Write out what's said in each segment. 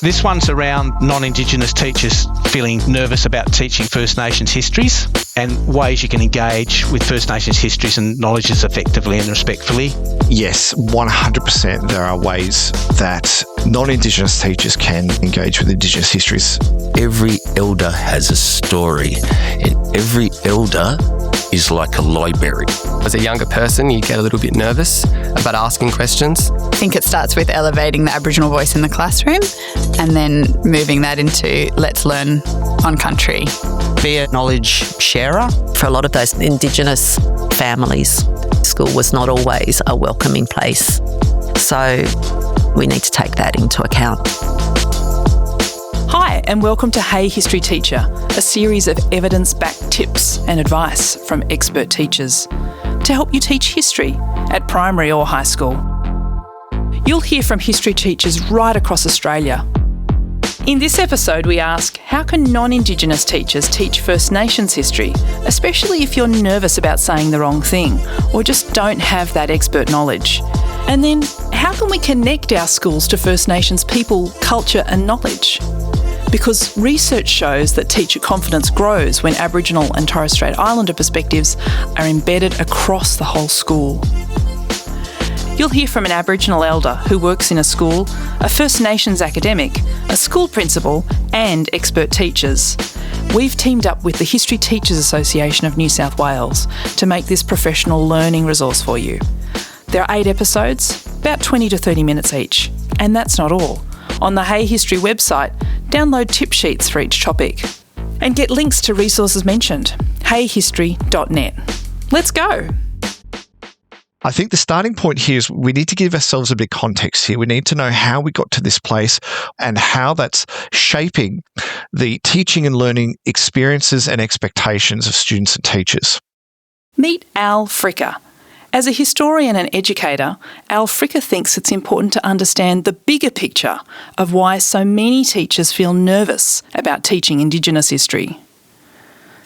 This one's around non-Indigenous teachers feeling nervous about teaching First Nations histories and ways you can engage with First Nations histories and knowledges effectively and respectfully. Yes, 100% there are ways that non-Indigenous teachers can engage with Indigenous histories. Every elder has a story, and every elder is like a library. As a younger person, you get a little bit nervous about asking questions. I think it starts with elevating the Aboriginal voice in the classroom and then moving that into let's learn on country. Be a knowledge sharer. For a lot of those Indigenous families, school was not always a welcoming place. So we need to take that into account. Hi, and welcome to Hey History Teacher, a series of evidence-backed tips and advice from expert teachers to help you teach history at primary or high school. You'll hear from history teachers right across Australia. In this episode, we ask, how can non-Indigenous teachers teach First Nations history, especially if you're nervous about saying the wrong thing or just don't have that expert knowledge? And then, how can we connect our schools to First Nations people, culture and knowledge? Because research shows that teacher confidence grows when Aboriginal and Torres Strait Islander perspectives are embedded across the whole school. You'll hear from an Aboriginal elder who works in a school, a First Nations academic, a school principal and expert teachers. We've teamed up with the History Teachers Association of New South Wales to make this professional learning resource for you. There are 8 episodes, about 20 to 30 minutes each. And that's not all. On the Hey History website, download tip sheets for each topic and get links to resources mentioned. heyhistory.net. Let's go. I think the starting point here is we need to give ourselves a bit of context here. We need to know how we got to this place and how that's shaping the teaching and learning experiences and expectations of students and teachers. Meet Al Fricker. As a historian and educator, Al Fricker thinks it's important to understand the bigger picture of why so many teachers feel nervous about teaching Indigenous history.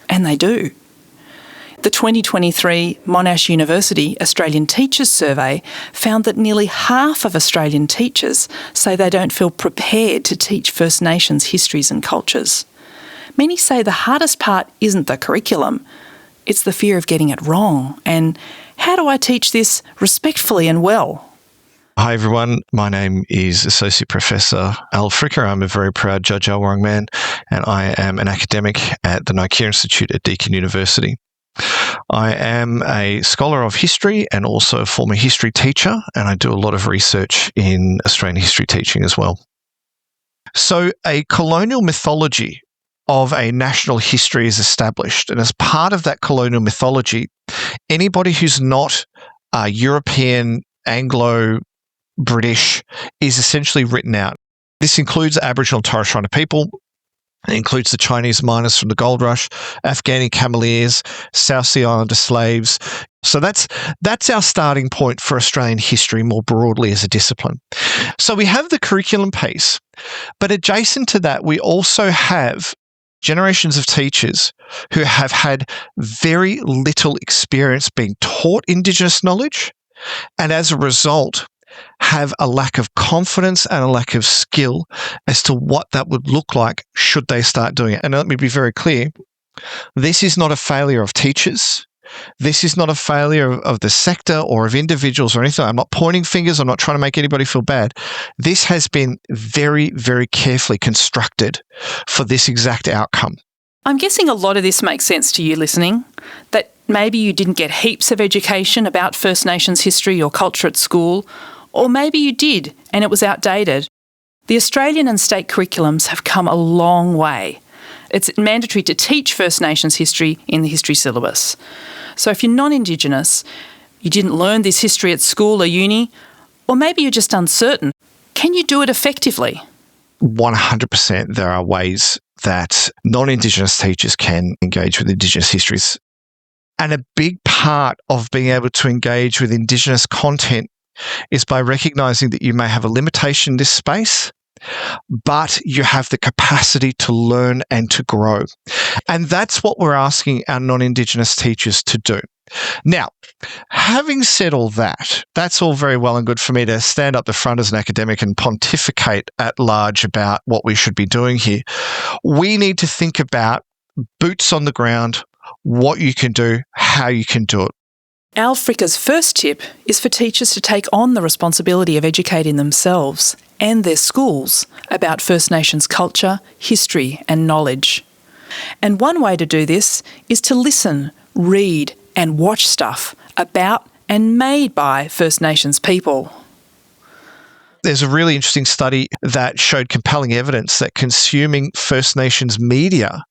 And they do. The 2023 Monash University Australian Teachers Survey found that nearly half of Australian teachers say they don't feel prepared to teach First Nations histories and cultures. Many say the hardest part isn't the curriculum, it's the fear of getting it wrong and how do I teach this respectfully and well? Hi everyone, my name is Associate Professor Al Fricker. I'm a very proud Judge Wurrung man and I am an academic at the Nokia Institute at Deakin University. I am a scholar of history and also a former history teacher, and I do a lot of research in Australian history teaching as well. So a colonial mythology of a national history is established, and as part of that colonial mythology, anybody who's not European, Anglo-British is essentially written out. This includes Aboriginal and Torres Strait Islander people. It includes the Chinese miners from the gold rush, Afghani cameleers, South Sea Islander slaves. So that's our starting point for Australian history more broadly as a discipline. So we have the curriculum piece, but adjacent to that, we also have generations of teachers who have had very little experience being taught Indigenous knowledge, and as a result, have a lack of confidence and a lack of skill as to what that would look like should they start doing it. And let me be very clear, this is not a failure of teachers. This is not a failure of the sector or of individuals or anything. I'm not pointing fingers. I'm not trying to make anybody feel bad. This has been very, very carefully constructed for this exact outcome. I'm guessing a lot of this makes sense to you listening, that maybe you didn't get heaps of education about First Nations history or culture at school, or maybe you did and it was outdated. The Australian and state curriculums have come a long way. It's mandatory to teach First Nations history in the history syllabus. So if you're non-Indigenous, you didn't learn this history at school or uni, or maybe you're just uncertain, can you do it effectively? 100% there are ways that non-Indigenous teachers can engage with Indigenous histories. And a big part of being able to engage with Indigenous content is by recognising that you may have a limitation in this space, but you have the capacity to learn and to grow. And that's what we're asking our non-Indigenous teachers to do. Now, having said all that, that's all very well and good for me to stand up the front as an academic and pontificate at large about what we should be doing here. We need to think about boots on the ground, what you can do, how you can do it. Alfrika's first tip is for teachers to take on the responsibility of educating themselves and their schools about First Nations culture, history and knowledge. And one way to do this is to listen, read and watch stuff about and made by First Nations people. There's a really interesting study that showed compelling evidence that consuming First Nations media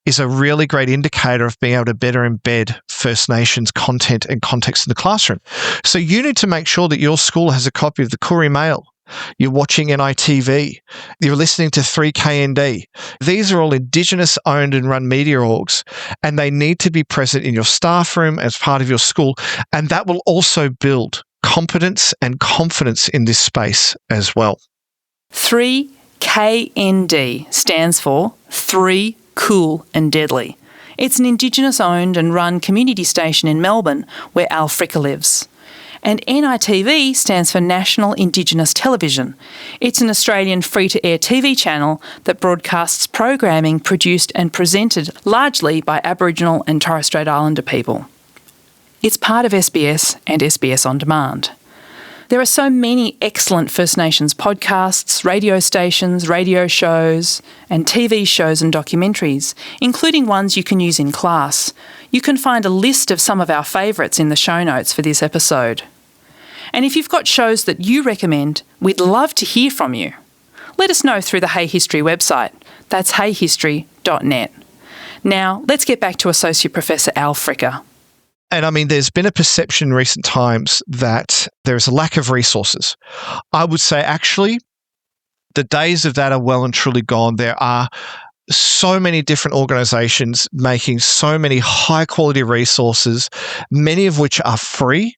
is a really great indicator of being able to better embed First Nations content and context in the classroom. So you need to make sure that your school has a copy of the Koori Mail. You're watching NITV. You're listening to 3KND. These are all Indigenous owned and run media orgs, and they need to be present in your staff room as part of your school. And that will also build competence and confidence in this space as well. 3KND stands for 3 Cool and Deadly. It's an Indigenous owned and run community station in Melbourne where Alfrika lives. And NITV stands for National Indigenous Television. It's an Australian free-to-air TV channel that broadcasts programming produced and presented largely by Aboriginal and Torres Strait Islander people. It's part of SBS and SBS On Demand. There are so many excellent First Nations podcasts, radio stations, radio shows, and TV shows and documentaries, including ones you can use in class. You can find a list of some of our favourites in the show notes for this episode. And if you've got shows that you recommend, we'd love to hear from you. Let us know through the Hey History website. That's heyhistory.net. Now, let's get back to Associate Professor Alfrika. And I mean, there's been a perception in recent times that there is a lack of resources. I would say actually the days of that are well and truly gone. There are so many different organisations making so many high quality resources, many of which are free.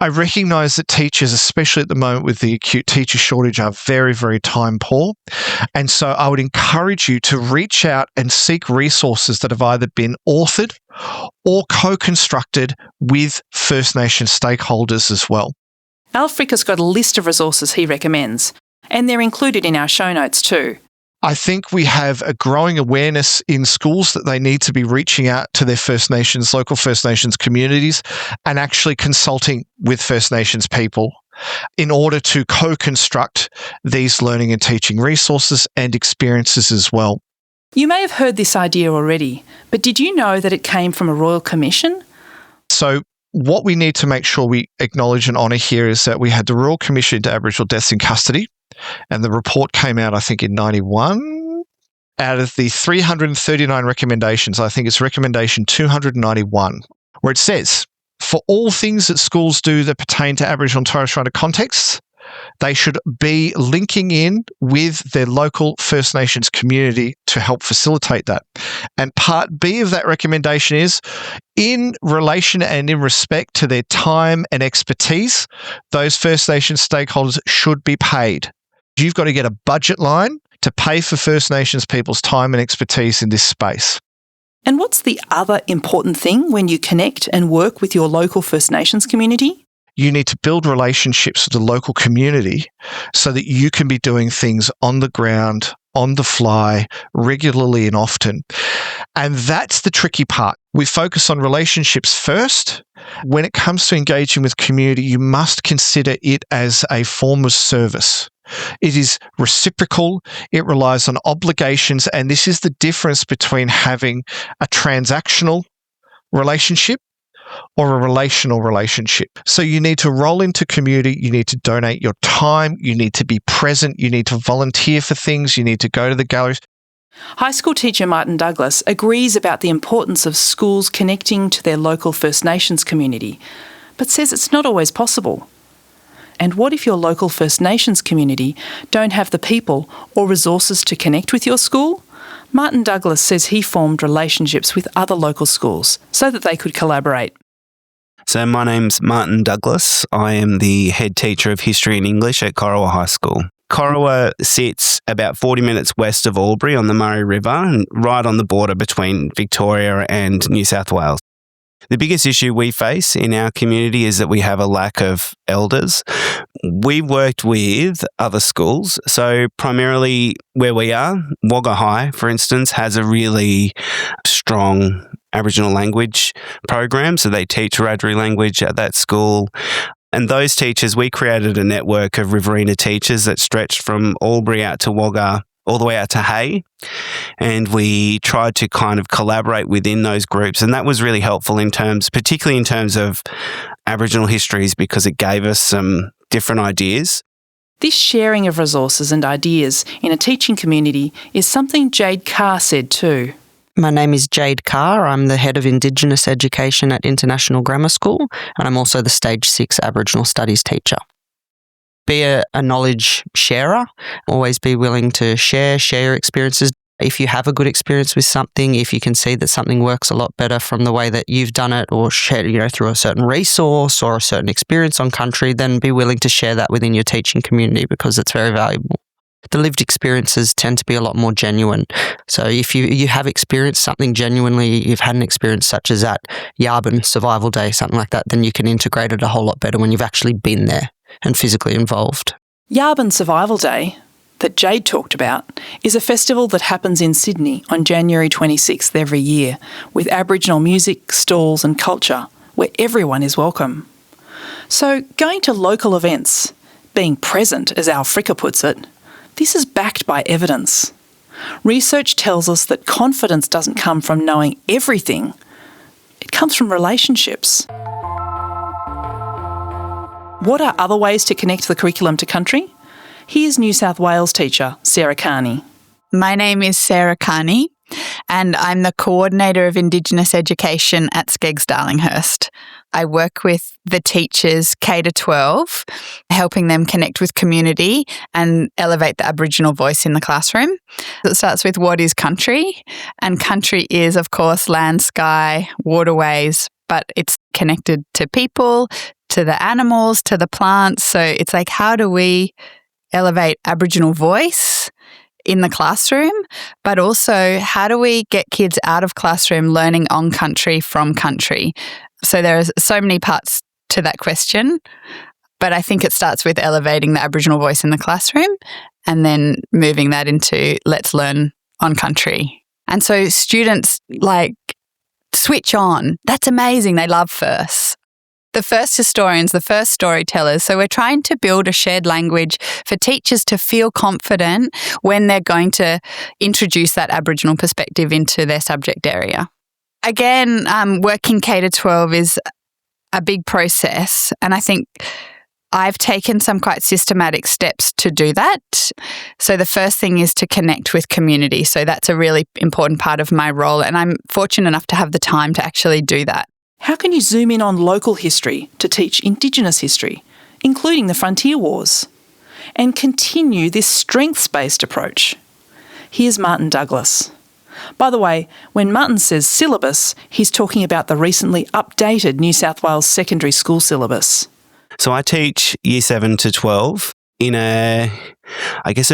I recognise that teachers, especially at the moment with the acute teacher shortage, are very, very time poor. And so I would encourage you to reach out and seek resources that have either been authored or co-constructed with First Nation stakeholders as well. Alfrika's got a list of resources he recommends, and they're included in our show notes too. I think we have a growing awareness in schools that they need to be reaching out to their First Nations, local First Nations communities and actually consulting with First Nations people in order to co-construct these learning and teaching resources and experiences as well. You may have heard this idea already, but did you know that it came from a Royal Commission? So what we need to make sure we acknowledge and honour here is that we had the Royal Commission into Aboriginal Deaths in Custody, and the report came out, I think, in 91. Out of the 339 recommendations, I think it's recommendation 291, where it says, for all things that schools do that pertain to Aboriginal and Torres Strait Islander contexts, they should be linking in with their local First Nations community to help facilitate that. And part B of that recommendation is, in relation and in respect to their time and expertise, those First Nations stakeholders should be paid. You've got to get a budget line to pay for First Nations people's time and expertise in this space. And what's the other important thing when you connect and work with your local First Nations community? You need to build relationships with the local community so that you can be doing things on the ground, on the fly, regularly and often. And that's the tricky part. We focus on relationships first. When it comes to engaging with community, you must consider it as a form of service. It is reciprocal, it relies on obligations, and this is the difference between having a transactional relationship or a relational relationship. So you need to roll into community, you need to donate your time, you need to be present, you need to volunteer for things, you need to go to the galleries. High school teacher Martin Douglas agrees about the importance of schools connecting to their local First Nations community, but says it's not always possible. And what if your local First Nations community don't have the people or resources to connect with your school? Martin Douglas says he formed relationships with other local schools so that they could collaborate. So my name's Martin Douglas. I am the head teacher of history and English at Corowa High School. Corowa sits about 40 minutes west of Albury on the Murray River and right on the border between Victoria and New South Wales. The biggest issue we face in our community is that we have a lack of elders. We worked with other schools. So primarily where we are, Wagga High, for instance, has a really strong Aboriginal language program. So they teach Wiradjuri language at that school. And those teachers, we created a network of Riverina teachers that stretched from Albury out to Wagga, all the way out to Hay. And we tried to kind of collaborate within those groups. And that was really helpful particularly in terms of Aboriginal histories, because it gave us some different ideas. This sharing of resources and ideas in a teaching community is something Jade Carr said too. My name is Jade Carr. I'm the Head of Indigenous Education at International Grammar School, and I'm also the Stage 6 Aboriginal Studies teacher. Be a knowledge sharer. Always be willing to share your experiences. If you have a good experience with something, if you can see that something works a lot better from the way that you've done it, or shared, through a certain resource or a certain experience on country, then be willing to share that within your teaching community, because it's very valuable. The lived experiences tend to be a lot more genuine. So if you have experienced something genuinely, you've had an experience such as at Yabun Survival Day, something like that, then you can integrate it a whole lot better when you've actually been there and physically involved. Yabun Survival Day, that Jade talked about, is a festival that happens in Sydney on January 26th every year, with Aboriginal music, stalls and culture, where everyone is welcome. So going to local events, being present as Al Fricker puts it, this is backed by evidence. Research tells us that confidence doesn't come from knowing everything, it comes from relationships. What are other ways to connect the curriculum to country? Here's New South Wales teacher Sarah Carney. My name is Sarah Carney, and I'm the Coordinator of Indigenous Education at Skeggs Darlinghurst. I work with the teachers K-12, helping them connect with community and elevate the Aboriginal voice in the classroom. It starts with what is country, and country is, of course, land, sky, waterways, but it's connected to people, to the animals, to the plants. So it's like, how do we elevate Aboriginal voice in the classroom, but also how do we get kids out of classroom learning on country from country? So there are so many parts to that question, but I think it starts with elevating the Aboriginal voice in the classroom and then moving that into let's learn on country. And so students switch on. That's amazing. They love first. The first historians, the first storytellers. So we're trying to build a shared language for teachers to feel confident when they're going to introduce that Aboriginal perspective into their subject area. Again, working K-12 is a big process, and I think I've taken some quite systematic steps to do that. So the first thing is to connect with community. So that's a really important part of my role, and I'm fortunate enough to have the time to actually do that. How can you zoom in on local history to teach Indigenous history, including the Frontier Wars, and continue this strengths-based approach? Here's Martin Douglas. By the way, when Martin says syllabus, he's talking about the recently updated New South Wales secondary school syllabus. So I teach Year 7 to 12 in a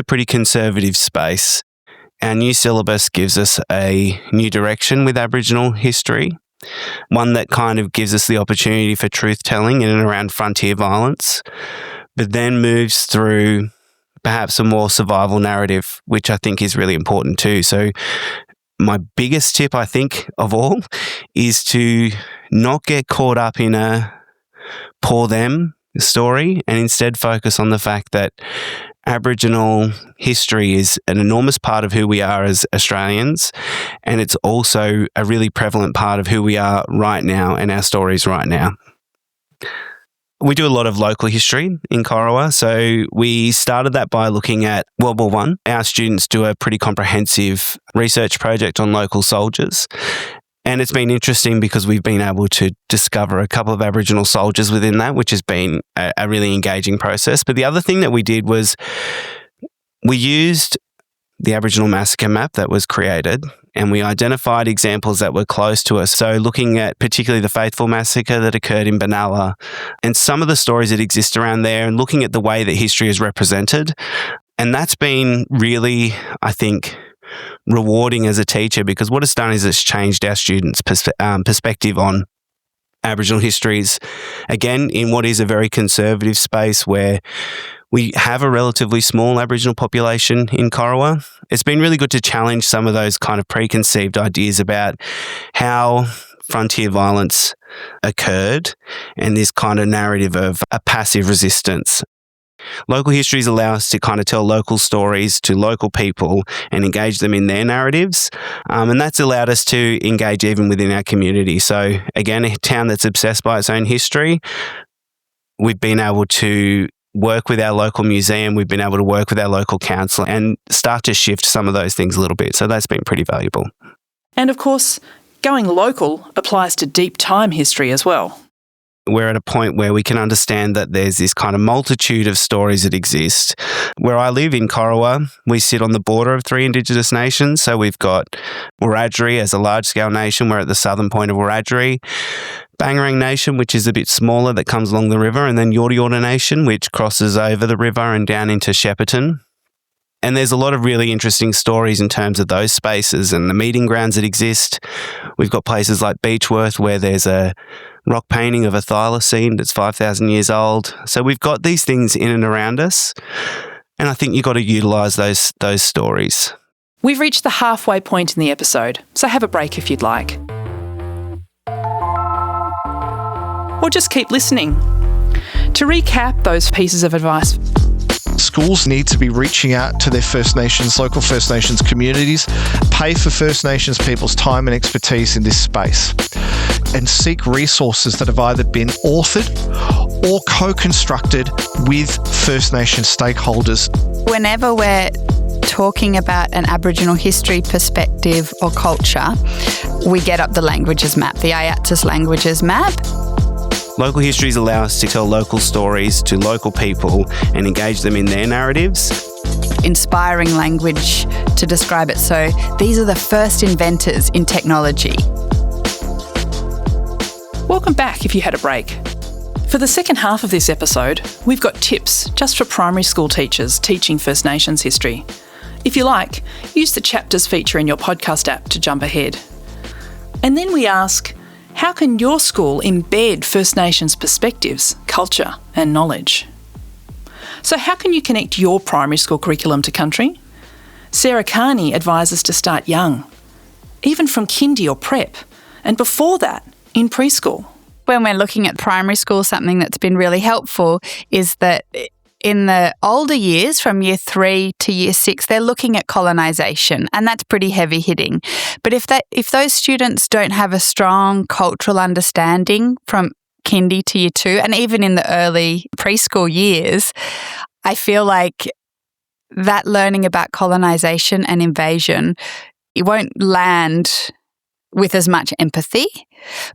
pretty conservative space. Our new syllabus gives us a new direction with Aboriginal history, one that kind of gives us the opportunity for truth-telling in and around frontier violence, but then moves through perhaps a more survival narrative, which I think is really important too. So my biggest tip, I think, of all is to not get caught up in a poor them story and instead focus on the fact that Aboriginal history is an enormous part of who we are as Australians, and it's also a really prevalent part of who we are right now and our stories right now. We do a lot of local history in Corowa, so we started that by looking at World War I. Our students do a pretty comprehensive research project on local soldiers, and it's been interesting because we've been able to discover a couple of Aboriginal soldiers within that, which has been a really engaging process. But the other thing that we did was we used the Aboriginal massacre map that was created, and we identified examples that were close to us. So looking at particularly the Faithful massacre that occurred in Benalla and some of the stories that exist around there, and looking at the way that history is represented. And that's been really, I think, rewarding as a teacher, because what it's done is it's changed our students' perspective on Aboriginal histories, again, in what is a very conservative space where we have a relatively small Aboriginal population in Corowa. It's been really good to challenge some of those kind of preconceived ideas about how frontier violence occurred and this kind of narrative of a passive resistance. Local histories allow us to kind of tell local stories to local people and engage them in their narratives. And that's allowed us to engage even within our community. So again, a town that's obsessed by its own history, we've been able to work with our local museum, we've been able to work with our local council and start to shift some of those things a little bit. So that's been pretty valuable. And of course, going local applies to deep time history as well. We're at a point where we can understand that there's this kind of multitude of stories that exist. Where I live in Corowa, we sit on the border of 3 Indigenous nations. So we've got Wiradjuri as a large-scale nation. We're at the southern point of Wiradjuri. Bangarang Nation, which is a bit smaller, that comes along the river. And then Yorta Yorta Nation, which crosses over the river and down into Shepparton. And there's a lot of really interesting stories in terms of those spaces and the meeting grounds that exist. We've got places like Beechworth where there's a rock painting of a thylacine that's 5,000 years old. So we've got these things in and around us. And I think you've got to utilise those stories. We've reached the halfway point in the episode, so have a break if you'd like. Or just keep listening. To recap those pieces of advice, schools need to be reaching out to their First Nations, local First Nations communities, pay for First Nations people's time and expertise in this space, and seek resources that have either been authored or co-constructed with First Nations stakeholders. Whenever we're talking about an Aboriginal history perspective or culture, we get up the languages map, the AIATSIS languages map. Local histories allow us to tell local stories to local people and engage them in their narratives. Inspiring language to describe it. So these are the first inventors in technology. Welcome back if you had a break. For the second half of this episode, we've got tips just for primary school teachers teaching First Nations history. If you like, use the chapters feature in your podcast app to jump ahead. And then we ask, how can your school embed First Nations perspectives, culture and knowledge? So how can you connect your primary school curriculum to country? Sarah Carney advises to start young, even from kindy or prep, and before that, in preschool. When we're looking at primary school, something that's been really helpful is that in the older years, from year 3 to year 6, they're looking at colonisation, and that's pretty heavy hitting. But if those students don't have a strong cultural understanding from kindy to year 2, and even in the early preschool years, I feel like that learning about colonisation and invasion, it won't land with as much empathy.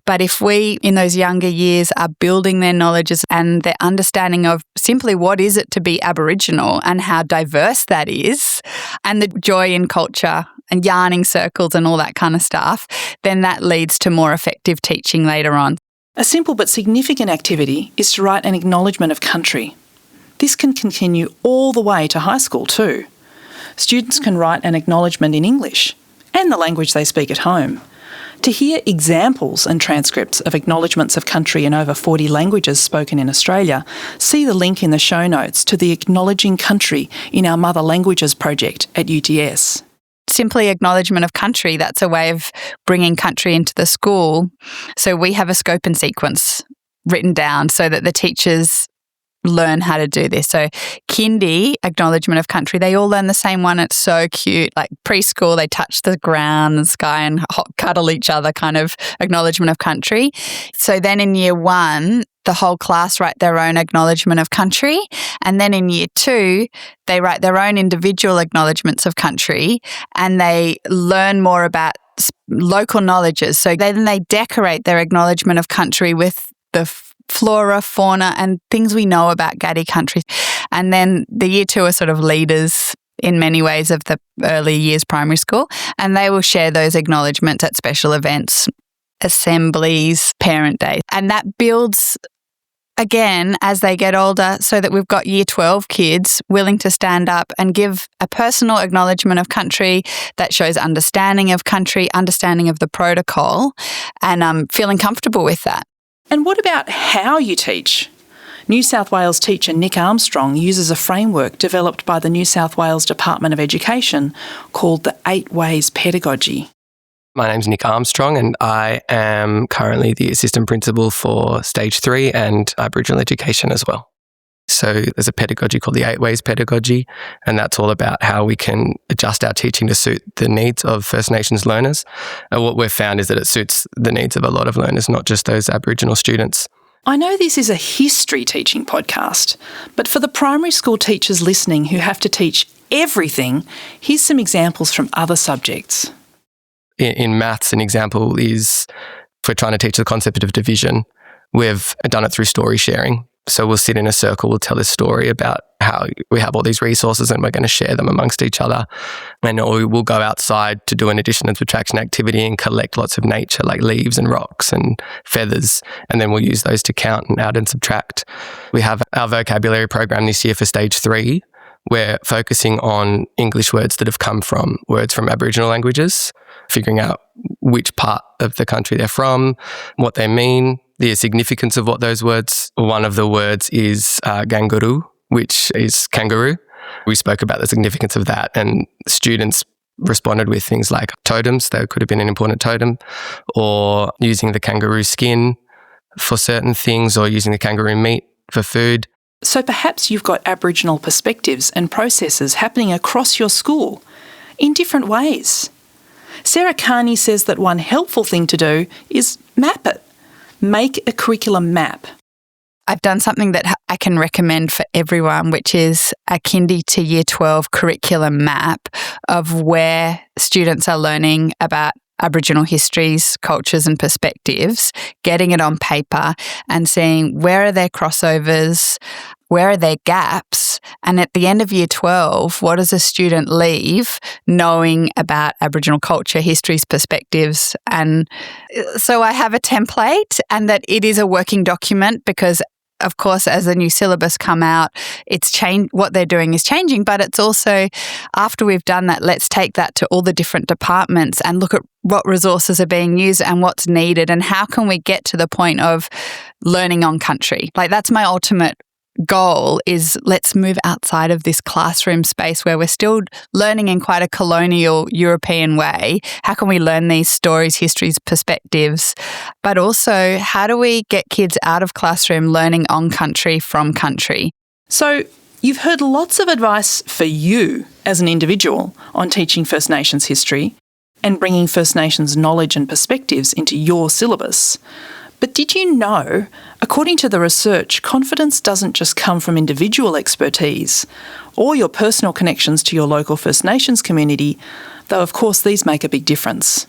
But if we, in those younger years, are building their knowledges and their understanding of simply what is it to be Aboriginal and how diverse that is, and the joy in culture and yarning circles and all that kind of stuff, then that leads to more effective teaching later on. A simple but significant activity is to write an acknowledgement of country. This can continue all the way to high school too. Students can write an acknowledgement in English and the language they speak at home. To hear examples and transcripts of acknowledgements of country in over 40 languages spoken in Australia, see the link in the show notes to the Acknowledging Country in Our Mother Languages project at UTS. Simply acknowledgement of country, that's a way of bringing country into the school. So we have a scope and sequence written down so that the teachers learn how to do this. So kindy, acknowledgement of country, they all learn the same one. It's so cute. Like preschool, they touch the ground and sky and cuddle each other, kind of acknowledgement of country. So then in year 1, the whole class write their own acknowledgement of country. And then in year 2, they write their own individual acknowledgements of country, and they learn more about local knowledges. So then they decorate their acknowledgement of country with the flora, fauna, and things we know about Gadi country. And then the year 2 are sort of leaders in many ways of the early years primary school, and they will share those acknowledgements at special events, assemblies, parent day. And that builds again as they get older, so that we've got year 12 kids willing to stand up and give a personal acknowledgement of country that shows understanding of country, understanding of the protocol, and feeling comfortable with that. And what about how you teach? New South Wales teacher Nick Armstrong uses a framework developed by the New South Wales Department of Education called the 8 Ways Pedagogy. My name's Nick Armstrong and I am currently the assistant principal for Stage 3 and Aboriginal education as well. So there's a pedagogy called the 8 Ways Pedagogy, and that's all about how we can adjust our teaching to suit the needs of First Nations learners. And what we've found is that it suits the needs of a lot of learners, not just those Aboriginal students. I know this is a history teaching podcast, but for the primary school teachers listening who have to teach everything, here's some examples from other subjects. In maths, an example is if we're trying to teach the concept of division, we've done it through story sharing. So we'll sit in a circle, we'll tell a story about how we have all these resources and we're going to share them amongst each other. And or we'll go outside to do an addition and subtraction activity and collect lots of nature like leaves and rocks and feathers. And then we'll use those to count and add and subtract. We have our vocabulary program this year for Stage 3. We're focusing on English words that have come from words from Aboriginal languages, figuring out which part of the country they're from, what they mean, the significance of what those words. One of the words is kangaroo, which is kangaroo. We spoke about the significance of that, and students responded with things like totems. There could have been an important totem, or using the kangaroo skin for certain things, or using the kangaroo meat for food. So perhaps you've got Aboriginal perspectives and processes happening across your school in different ways. Sarah Carney says that one helpful thing to do is map it. Make a curriculum map. I've done something that I can recommend for everyone, which is a kindy to year 12 curriculum map of where students are learning about Aboriginal histories, cultures and perspectives, getting it on paper and seeing where are their crossovers, where are their gaps, and at the end of year 12, what does a student leave knowing about Aboriginal culture, histories, perspectives? And so I have a template, and that it is a working document because, of course, as the new syllabus come out, what they're doing is changing, but it's also, after we've done that, let's take that to all the different departments and look at what resources are being used and what's needed and how can we get to the point of learning on country. Like, that's my ultimate goal, is let's move outside of this classroom space where we're still learning in quite a colonial European way. How can we learn these stories, histories, perspectives? But also, how do we get kids out of classroom learning on country, from country? So you've heard lots of advice for you as an individual on teaching First Nations history and bringing First Nations knowledge and perspectives into your syllabus. But did you know, according to the research, confidence doesn't just come from individual expertise or your personal connections to your local First Nations community, though of course these make a big difference.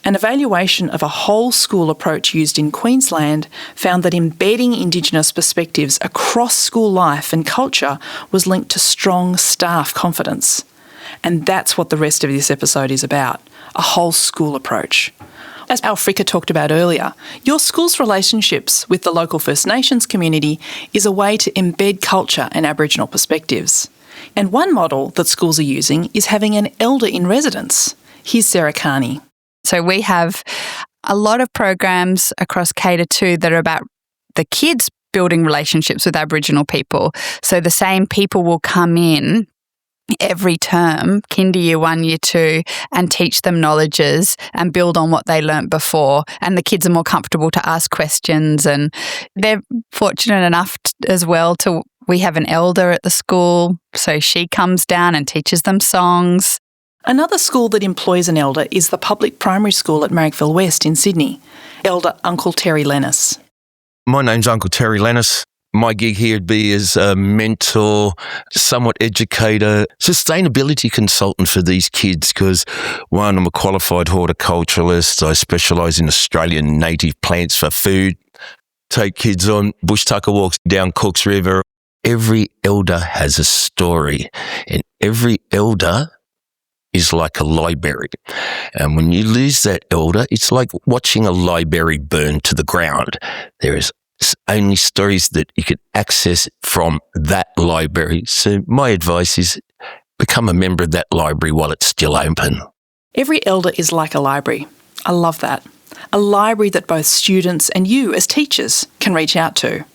An evaluation of a whole school approach used in Queensland found that embedding Indigenous perspectives across school life and culture was linked to strong staff confidence. And that's what the rest of this episode is about, a whole school approach. As Alfrika talked about earlier, your school's relationships with the local First Nations community is a way to embed culture and Aboriginal perspectives. And one model that schools are using is having an elder in residence. Here's Sarah Carney. So we have a lot of programs across K-2 that are about the kids building relationships with Aboriginal people. So the same people will come in every term, kinder year 1, year 2, and teach them knowledges and build on what they learnt before. And the kids are more comfortable to ask questions, and they're fortunate enough as well we have an elder at the school, so she comes down and teaches them songs. Another school that employs an elder is the public primary school at Marrickville West in Sydney. Elder Uncle Terry Lennis. My name's Uncle Terry Lennis. My gig here would be as a mentor, somewhat educator, sustainability consultant for these kids because, one, I'm a qualified horticulturalist. I specialise in Australian native plants for food. Take kids on bush tucker walks down Cooks River. Every elder has a story, and every elder is like a library. And when you lose that elder, it's like watching a library burn to the ground. There is only stories that you can access from that library. So my advice is become a member of that library while it's still open. Every elder is like a library. I love that. a library that both students and you as teachers can reach out to.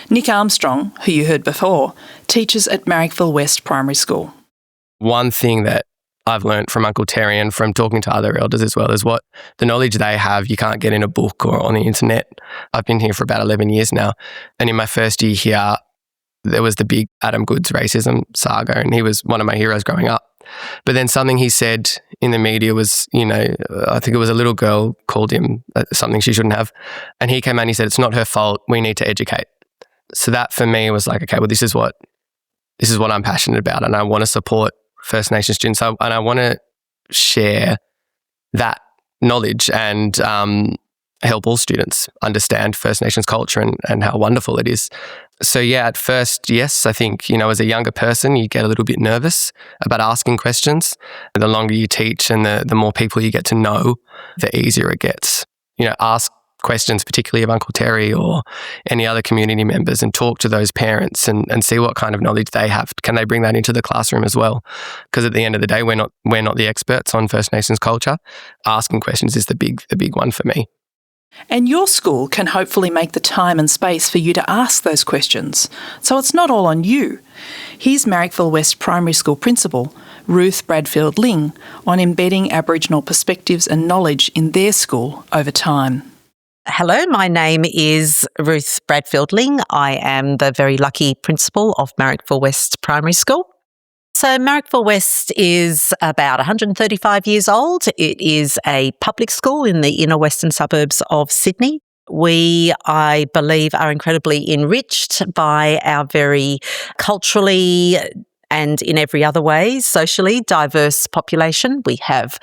Nick Armstrong, who you heard before, teaches at Marrickville West Primary School. One thing that I've learned from Uncle Terry and from talking to other elders as well is what the knowledge they have you can't get in a book or on the internet. I've been here for about 11 years now. And in my first year here, there was the big Adam Goodes racism saga, and he was one of my heroes growing up. But then something he said in the media was, I think it was a little girl called him something she shouldn't have. And he came out and he said, it's not her fault. We need to educate. So that for me was like, okay, well, this is what I'm passionate about, and I want to support First Nations students, and I want to share that knowledge and help all students understand First Nations culture and how wonderful it is. So yeah, at first, yes, I think, as a younger person, you get a little bit nervous about asking questions. The longer you teach and the more people you get to know, the easier it gets. Ask questions, particularly of Uncle Terry or any other community members, and talk to those parents and see what kind of knowledge they have. Can they bring that into the classroom as well? Because at the end of the day, we're not the experts on First Nations culture. Asking questions is the big one for me. And your school can hopefully make the time and space for you to ask those questions, so it's not all on you. Here's Marrickville West Primary School Principal Ruth Bradfield-Ling on embedding Aboriginal perspectives and knowledge in their school over time. Hello, my name is Ruth Bradfield-Ling. I am the very lucky principal of Marrickville West Primary School. So Marrickville West is about 135 years old. It is a public school in the inner western suburbs of Sydney. We, I believe, are incredibly enriched by our very culturally and in every other way, socially diverse population. We have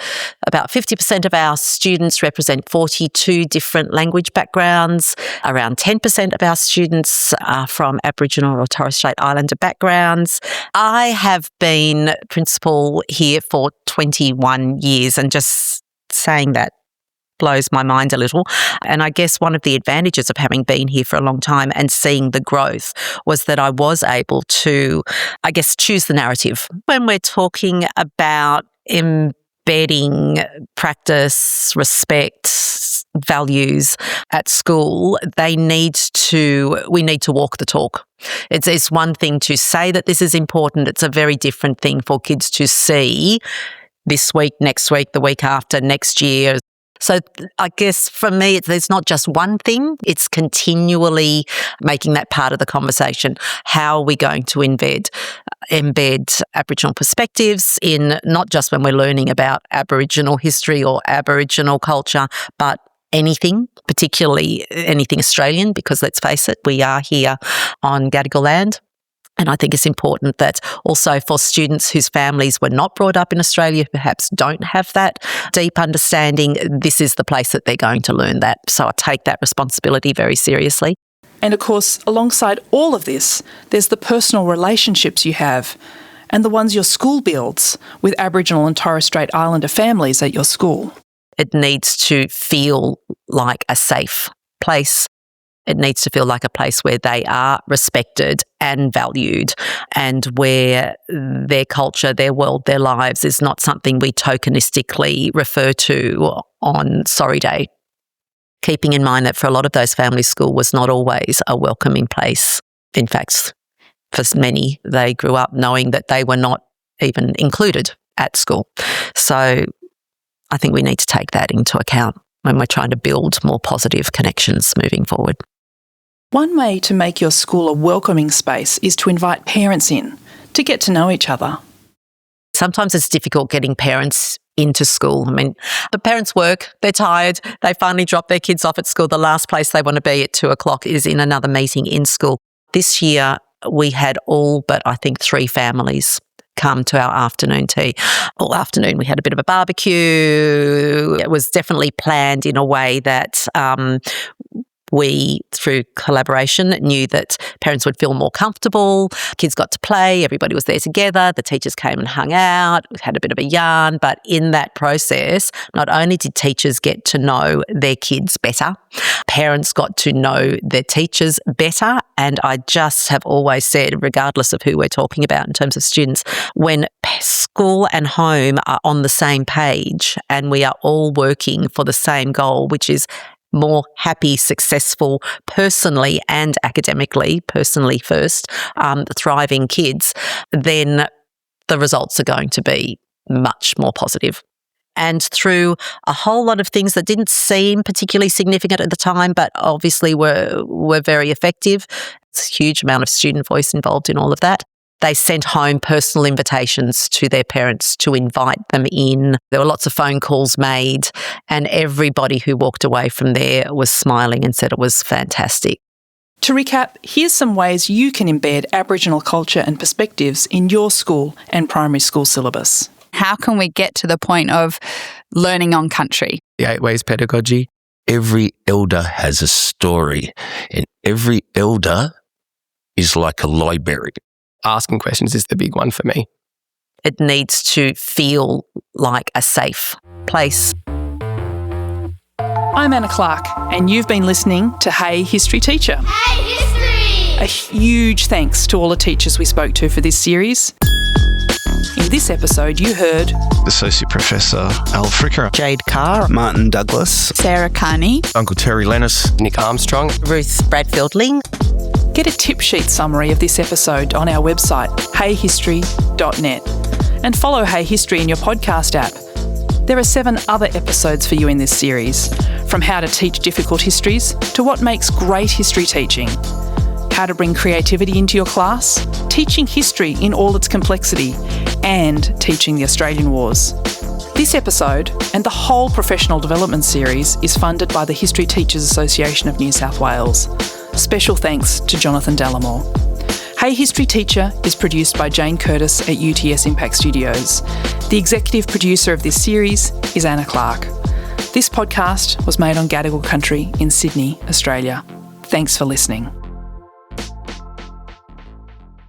about 50% of our students represent 42 different language backgrounds. Around 10% of our students are from Aboriginal or Torres Strait Islander backgrounds. I have been principal here for 21 years, and just saying that blows my mind a little. And I guess one of the advantages of having been here for a long time and seeing the growth was that I was able to, choose the narrative. When we're talking about embedding practice, respect, values at school, we need to walk the talk. It's one thing to say that this is important. It's a very different thing for kids to see this week, next week, the week after, next year. So I guess for me, there's not just one thing. It's continually making that part of the conversation. How are we going to embed Aboriginal perspectives in not just when we're learning about Aboriginal history or Aboriginal culture, but anything, particularly anything Australian, because let's face it, we are here on Gadigal land. And I think it's important that also for students whose families were not brought up in Australia, perhaps don't have that deep understanding, this is the place that they're going to learn that. So I take that responsibility very seriously. And of course, alongside all of this, there's the personal relationships you have and the ones your school builds with Aboriginal and Torres Strait Islander families at your school. It needs to feel like a safe place. It needs to feel like a place where they are respected and valued, and where their culture, their world, their lives is not something we tokenistically refer to on Sorry Day. Keeping in mind that for a lot of those families, school was not always a welcoming place. In fact, for many, they grew up knowing that they were not even included at school. So I think we need to take that into account when we're trying to build more positive connections moving forward. One way to make your school a welcoming space is to invite parents in to get to know each other. Sometimes it's difficult getting parents into school. I mean, the parents work, they're tired, they finally drop their kids off at school. The last place they want to be at 2:00 is in another meeting in school. This year, we had all but I think 3 families come to our afternoon tea. All afternoon we had a bit of a barbecue. It was definitely planned in a way that We, through collaboration, knew that parents would feel more comfortable, kids got to play, everybody was there together, the teachers came and hung out, we had a bit of a yarn, but in that process, not only did teachers get to know their kids better, parents got to know their teachers better, and I just have always said, regardless of who we're talking about in terms of students, when school and home are on the same page and we are all working for the same goal, which is more happy, successful, personally and academically, personally first, thriving kids, then the results are going to be much more positive. And through a whole lot of things that didn't seem particularly significant at the time, but obviously were very effective, it's a huge amount of student voice involved in all of that. They sent home personal invitations to their parents to invite them in. There were lots of phone calls made, and everybody who walked away from there was smiling and said it was fantastic. To recap, here's some ways you can embed Aboriginal culture and perspectives in your school and primary school syllabus. How can we get to the point of learning on country? The 8 Ways Pedagogy. Every elder has a story, and every elder is like a library. Asking questions is the big one for me. It needs to feel like a safe place. I'm Anna Clark, and you've been listening to Hey History Teacher. Hey History! A huge thanks to all the teachers we spoke to for this series. In this episode, you heard Associate Professor Al Fricker, Jade Carr, Martin Douglas, Sarah Carney, Uncle Terry Lennis, Nick Armstrong, Ruth Bradfield-Ling. Get a tip sheet summary of this episode on our website, heyhistory.net, and follow Hey History in your podcast app. There are 7 other episodes for you in this series, from how to teach difficult histories to what makes great history teaching, how to bring creativity into your class, teaching history in all its complexity, and teaching the Australian Wars. This episode and the whole professional development series is funded by the History Teachers Association of New South Wales. Special thanks to Jonathan Dallimore. Hey History Teacher is produced by Jane Curtis at UTS Impact Studios. The executive producer of this series is Anna Clark. This podcast was made on Gadigal country in Sydney, Australia. Thanks for listening.